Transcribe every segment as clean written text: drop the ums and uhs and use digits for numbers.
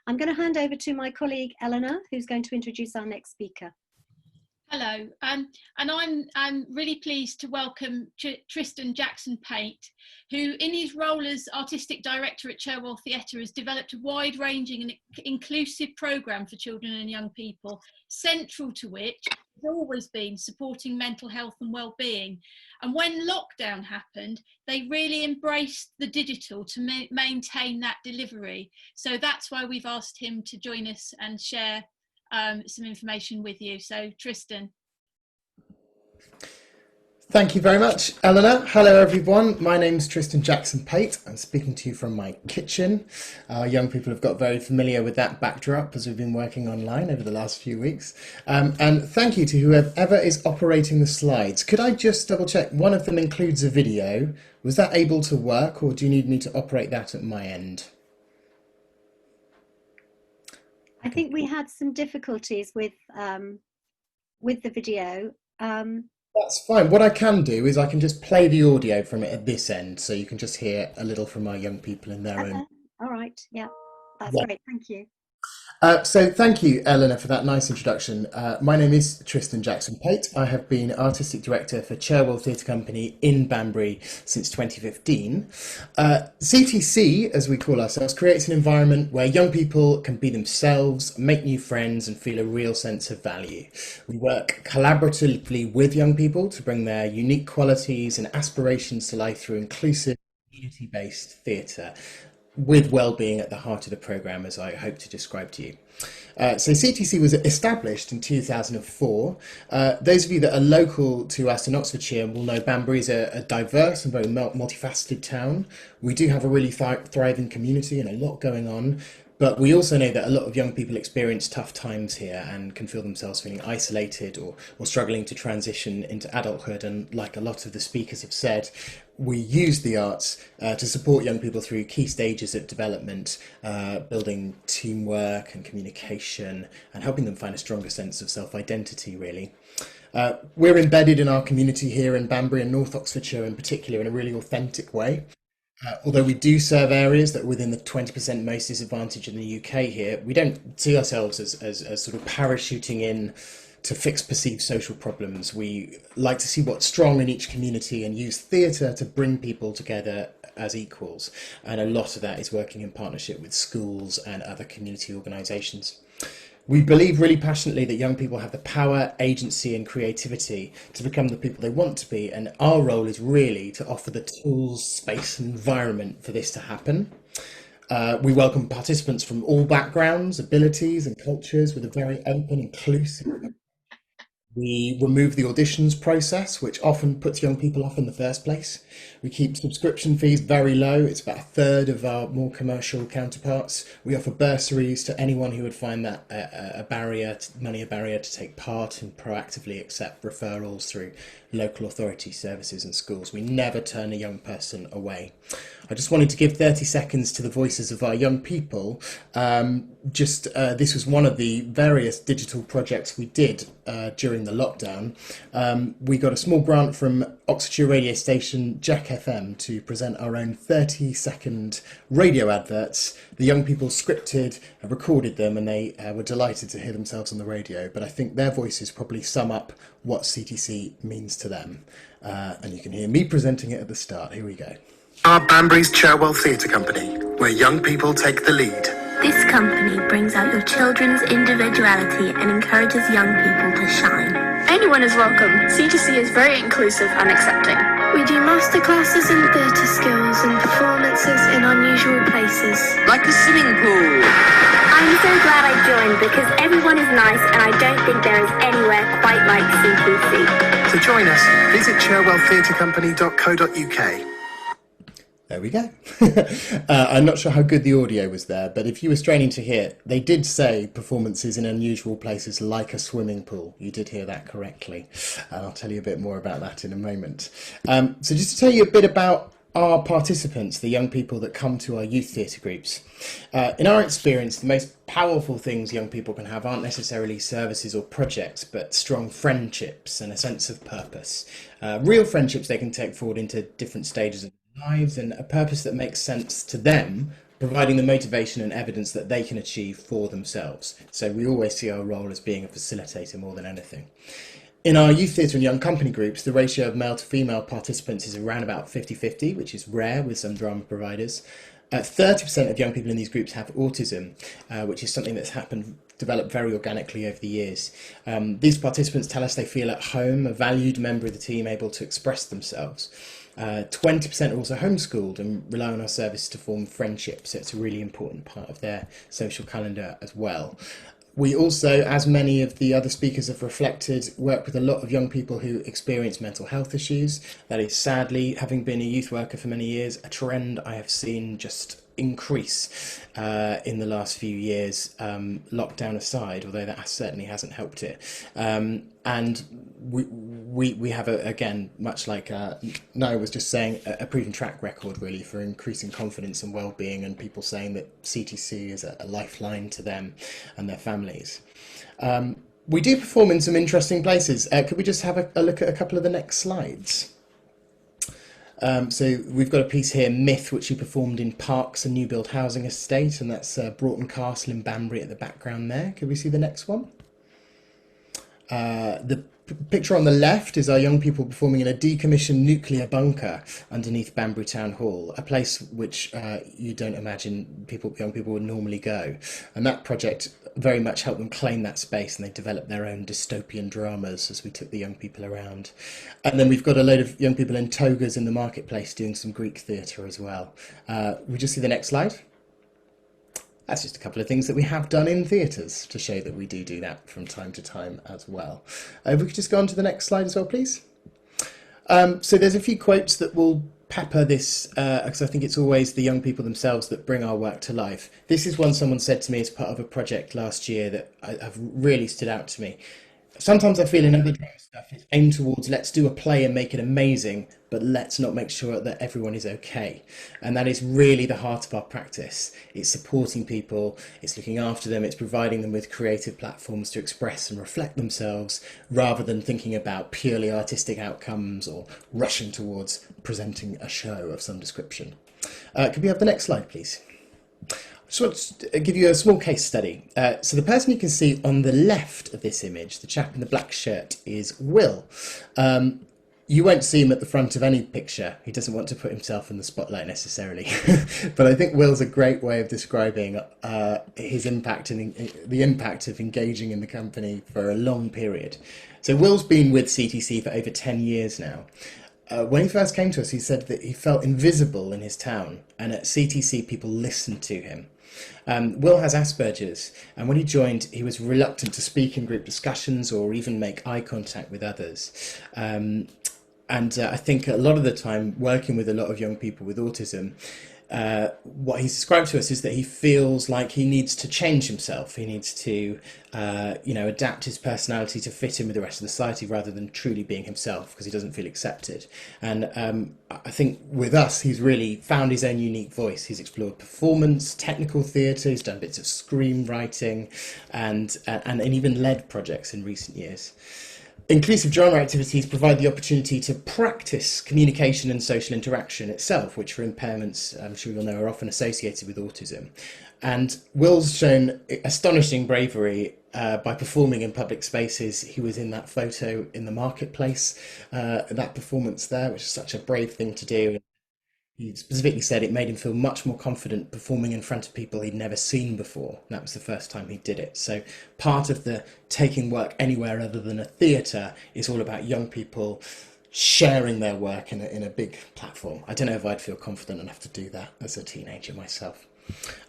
I'm going to hand over to my colleague Eleanor, who's going to introduce our next speaker. Hello, and I'm really pleased to welcome Tristan Jackson-Pate, who in his role as Artistic Director at Cherwell Theatre has developed a wide-ranging and inclusive programme for children and young people, central to which has always been supporting mental health and well-being. And when lockdown happened, they really embraced the digital to maintain that delivery. So that's why we've asked him to join us and share some information with you. So Tristan. Thank you very much, Eleanor. Hello everyone, my name's Tristan Jackson-Pate. I'm speaking to you from my kitchen. Young people have got very familiar with that backdrop as we've been working online over the last few weeks. And thank you to whoever is operating the slides. Could I just double check, one of them includes a video. Was that able to work, or do you need me to operate that at my end? I think we had some difficulties with the video. That's fine. What I can do is I can just play the audio from it at this end, so you can just hear a little from our young people in their own. All right. Yeah, that's great. Thank you. So thank you, Eleanor, for that nice introduction. My name is Tristan Jackson-Pate. I have been Artistic Director for Cherwell Theatre Company in Banbury since 2015. CTC, as we call ourselves, creates an environment where young people can be themselves, make new friends and feel a real sense of value. We work collaboratively with young people to bring their unique qualities and aspirations to life through inclusive, community-based theatre, with well-being at the heart of the programme, as I hope to describe to you. So CTC was established in 2004. Those of you that are local to us in Oxfordshire will know Banbury is a diverse and very multifaceted town. We do have a really thriving community and a lot going on. But we also know that a lot of young people experience tough times here and can feel themselves feeling isolated or struggling to transition into adulthood. And like a lot of the speakers have said, we use the arts to support young people through key stages of development, building teamwork and communication and helping them find a stronger sense of self-identity, really. We're embedded in our community here in Banbury and North Oxfordshire in particular in a really authentic way. Although we do serve areas that are within the 20% most disadvantaged in the UK here, we don't see ourselves as sort of parachuting in to fix perceived social problems. We like to see what's strong in each community and use theatre to bring people together as equals. And a lot of that is working in partnership with schools and other community organisations. We believe really passionately that young people have the power, agency and creativity to become the people they want to be, and our role is really to offer the tools, space and environment for this to happen. We welcome participants from all backgrounds, abilities and cultures with a very open, inclusive. We remove the auditions process, which often puts young people off in the first place. We keep subscription fees very low. It's about a third of our more commercial counterparts. We offer bursaries to anyone who would find that a barrier to take part, and proactively accept referrals through local authority services and schools. We never turn a young person away. I just wanted to give 30 seconds to the voices of our young people. This was one of the various digital projects we did during the lockdown. We got a small grant from Oxfordshire radio station Jack FM to present our own 30-second radio adverts. The young people scripted and recorded them, and they were delighted to hear themselves on the radio. But I think their voices probably sum up what CTC means to them. And you can hear me presenting it at the start. Here we go. Our Banbury's Cherwell Theatre Company, where young people take the lead. This company brings out your children's individuality and encourages young people to shine. Anyone is welcome. CTC is very inclusive and accepting. We do masterclasses in theatre skills and performances in unusual places. Like a swimming pool. I'm so glad I joined because everyone is nice and I don't think there is anywhere quite like CTC. To join us, visit cherwelltheatrecompany.co.uk. There we go. I'm not sure how good the audio was there, but if you were straining to hear, they did say performances in unusual places like a swimming pool. You did hear that correctly. And I'll tell you a bit more about that in a moment. So just to tell you a bit about our participants, the young people that come to our youth theatre groups. In our experience, the most powerful things young people can have aren't necessarily services or projects, but strong friendships and a sense of purpose. Real friendships they can take forward into different stages of lives, and a purpose that makes sense to them providing the motivation and evidence that they can achieve for themselves. So we always see our role as being a facilitator more than anything. In our youth theatre and young company groups, the ratio of male to female participants is around about 50-50, which is rare with some drama providers. 30% of young people in these groups have autism, which is something that's developed very organically over the years. These participants tell us they feel at home, a valued member of the team, able to express themselves. 20% are also homeschooled and rely on our service to form friendships, so it's a really important part of their social calendar as well. We also, as many of the other speakers have reflected, work with a lot of young people who experience mental health issues. That is, sadly, having been a youth worker for many years, a trend I have seen just increase in the last few years, lockdown aside, although that certainly hasn't helped it. And we have, again, much like Noah was just saying, a proven track record really for increasing confidence and well-being, and people saying that CTC is a lifeline to them and their families. We do perform in some interesting places. Could we just have a look at a couple of the next slides? So we've got a piece here, Myth, which we performed in Parks, a new build housing estate, and that's Broughton Castle in Banbury at the background there. Could we see the next one? The picture on the left is our young people performing in a decommissioned nuclear bunker underneath Banbury Town Hall, a place which you don't imagine young people would normally go. And that project very much helped them claim that space, and they developed their own dystopian dramas as we took the young people around. And then we've got a load of young people in togas in the marketplace doing some Greek theatre as well. We just see the next slide. That's just a couple of things that we have done in theatres to show that we do that from time to time as well. If we could just go on to the next slide as well, please. So there's a few quotes that will pepper this, because I think it's always the young people themselves that bring our work to life. This is one someone said to me as part of a project last year that have really stood out to me. Sometimes I feel in other drama stuff it's aimed towards let's do a play and make it amazing, but let's not make sure that everyone is okay. And that is really the heart of our practice. It's supporting people, it's looking after them, it's providing them with creative platforms to express and reflect themselves, rather than thinking about purely artistic outcomes or rushing towards presenting a show of some description. Could we have the next slide, please? I just want to give you a small case study. So the person you can see on the left of this image, the chap in the black shirt, is Will. You won't see him at the front of any picture. He doesn't want to put himself in the spotlight necessarily. But I think Will's a great way of describing his impact and the impact of engaging in the company for a long period. So Will's been with CTC for over 10 years now. When he first came to us, he said that he felt invisible in his town, and at CTC people listened to him. Will has Asperger's, and when he joined, he was reluctant to speak in group discussions or even make eye contact with others. I think a lot of the time, working with a lot of young people with autism, what he's described to us is that he feels like he needs to change himself. He needs to, adapt his personality to fit in with the rest of the society rather than truly being himself, because he doesn't feel accepted. And I think with us, he's really found his own unique voice. He's explored performance, technical theatre, he's done bits of screenwriting, and even led projects in recent years. Inclusive drama activities provide the opportunity to practice communication and social interaction itself, which for impairments, I'm sure you'll know, are often associated with autism. And Will's shown astonishing bravery by performing in public spaces. He was in that photo in the marketplace, that performance there, which is such a brave thing to do. He specifically said it made him feel much more confident performing in front of people he'd never seen before. That was the first time he did it. So part of the taking work anywhere other than a theatre is all about young people sharing their work in a big platform. I don't know if I'd feel confident enough to do that as a teenager myself.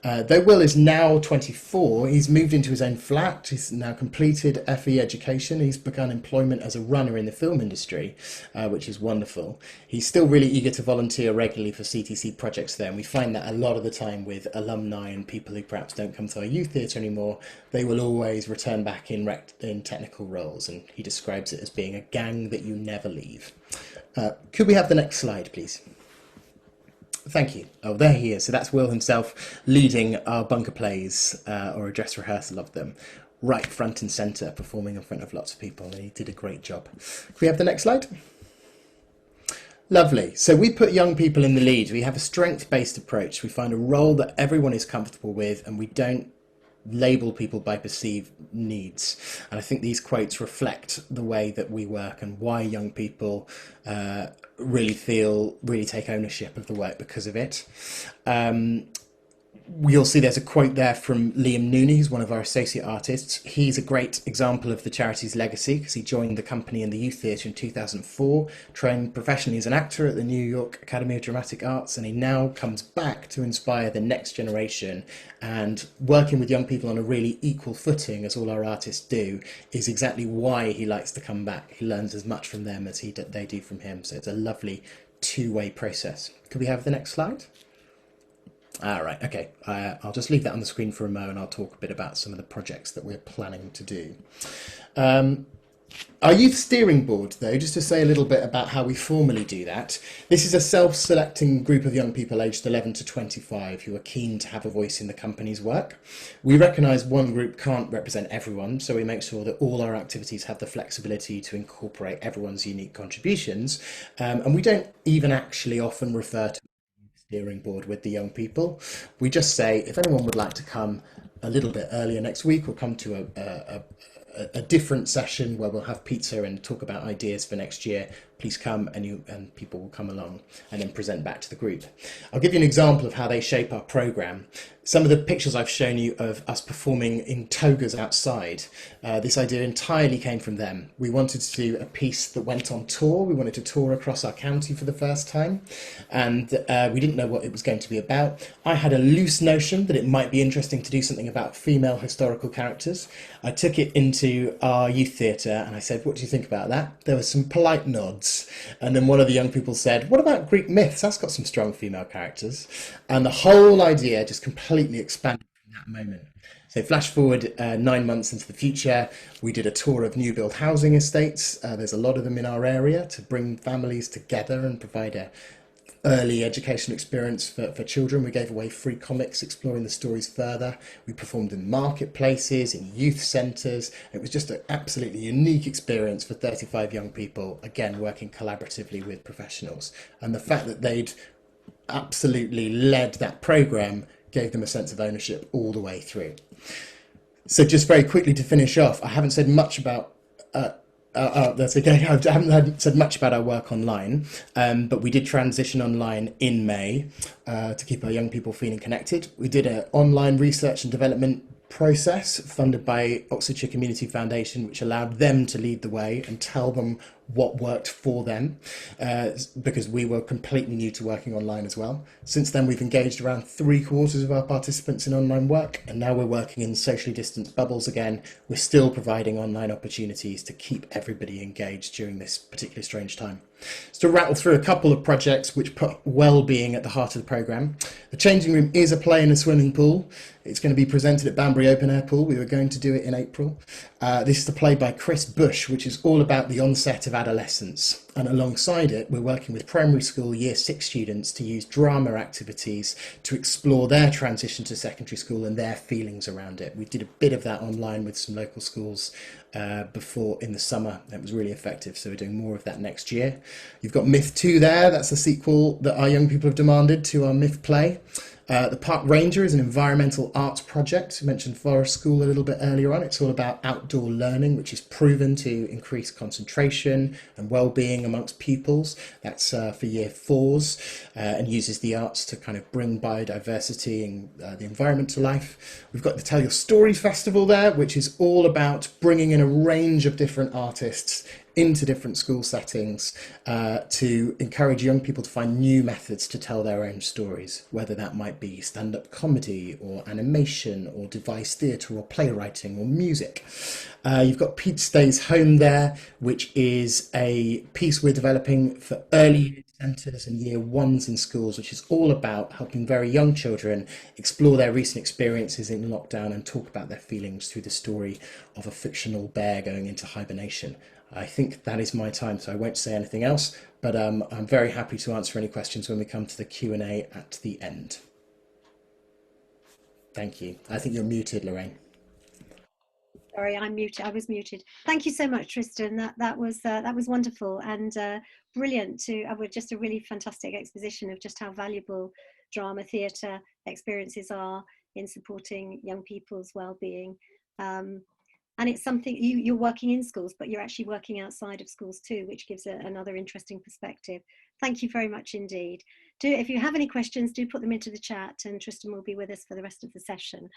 Though Will is now 24, he's moved into his own flat. He's now completed FE education. He's begun employment as a runner in the film industry, which is wonderful. He's still really eager to volunteer regularly for CTC projects there, and we find that a lot of the time with alumni and people who perhaps don't come to our youth theatre anymore, they will always return back in technical roles, and he describes it as being a gang that you never leave. Could we have the next slide, please? Thank you. Oh, there he is. So that's Will himself leading our bunker plays or a dress rehearsal of them, right front and centre, performing in front of lots of people, and he did a great job. Can we have the next slide? Lovely. So we put young people in the lead. We have a strength-based approach. We find a role that everyone is comfortable with, and we don't label people by perceived needs. And I think these quotes reflect the way that we work and why young people really take ownership of the work because of it. You'll see there's a quote there from Liam Nooney, who's one of our associate artists. He's a great example of the charity's legacy because he joined the company in the Youth Theatre in 2004, trained professionally as an actor at the New York Academy of Dramatic Arts, and he now comes back to inspire the next generation. And working with young people on a really equal footing, as all our artists do, is exactly why he likes to come back. He learns as much from them as they do from him. So it's a lovely two-way process. Could we have the next slide? All right, okay. I'll just leave that on the screen for a moment. I'll talk a bit about some of the projects that we're planning to do. Our youth steering board, though, just to say a little bit about how we formally do that. This is a self-selecting group of young people aged 11 to 25 who are keen to have a voice in the company's work. We recognise one group can't represent everyone, so we make sure that all our activities have the flexibility to incorporate everyone's unique contributions. And we don't even actually often refer to steering board with the young people. We just say, if anyone would like to come a little bit earlier next week or come to a different session where we'll have pizza and talk about ideas for next year, please come, and people will come along and then present back to the group. I'll give you an example of how they shape our programme. Some of the pictures I've shown you of us performing in togas outside, this idea entirely came from them. We wanted to do a piece that went on tour. We wanted to tour across our county for the first time, and we didn't know what it was going to be about. I had a loose notion that it might be interesting to do something about female historical characters. I took it into our youth theatre and I said, what do you think about that? There were some polite nods. And then one of the young people said, what about Greek myths? That's got some strong female characters. And the whole idea just completely expanded from that moment. So flash forward 9 months into the future, we did a tour of new build housing estates. There's a lot of them in our area to bring families together and provide a early educational experience for children. We gave away free comics exploring the stories further. We performed in marketplaces, in youth centres. It was just an absolutely unique experience for 35 young people, again, working collaboratively with professionals. And the fact that they'd absolutely led that programme gave them a sense of ownership all the way through. So just very quickly to finish off, I haven't said much about that's okay. I haven't said much about our work online, but we did transition online in May to keep our young people feeling connected. We did an online research and development process funded by Oxfordshire Community Foundation, which allowed them to lead the way and tell them what worked for them, because we were completely new to working online as well. Since then, we've engaged around 3/4 of our participants in online work, and now we're working in socially distanced bubbles again. We're still providing online opportunities to keep everybody engaged during this particularly strange time. So to rattle through a couple of projects which put well-being at the heart of the programme. The Changing Room is a play in a swimming pool. It's going to be presented at Banbury Open Air Pool. We were going to do it in April. This is a play by Chris Bush, which is all about the onset of adolescence. And alongside it, we're working with primary school Year 6 students to use drama activities to explore their transition to secondary school and their feelings around it. We did a bit of that online with some local schools before in the summer. That was really effective, so we're doing more of that next year. You've got Myth 2 there. That's a sequel that our young people have demanded to our Myth play. The Park Ranger is an environmental arts project. I mentioned Forest School a little bit earlier on. It's all about outdoor learning, which is proven to increase concentration and well-being amongst pupils. That's for Year 4s and uses the arts to kind of bring biodiversity and the environment to life. We've got the Tell Your Story Festival there, which is all about bringing in a range of different artists into different school settings to encourage young people to find new methods to tell their own stories, whether that might be stand-up comedy or animation or devised theatre or playwriting or music. You've got Pete Stays Home there, which is a piece we're developing for early centres and Year 1s in schools, which is all about helping very young children explore their recent experiences in lockdown and talk about their feelings through the story of a fictional bear going into hibernation. I think that is my time, so I won't say anything else, but I'm very happy to answer any questions when we come to the Q&A at the end. Thank you. I think you're muted, Lorraine. Sorry, I'm muted. I was muted. Thank you so much, Tristan. That was wonderful and brilliant. Just a really fantastic exposition of just how valuable drama theatre experiences are in supporting young people's well-being. And it's something you're working in schools, but you're actually working outside of schools too, which gives another interesting perspective. Thank you very much indeed. If you have any questions, do put them into the chat, and Tristan will be with us for the rest of the session.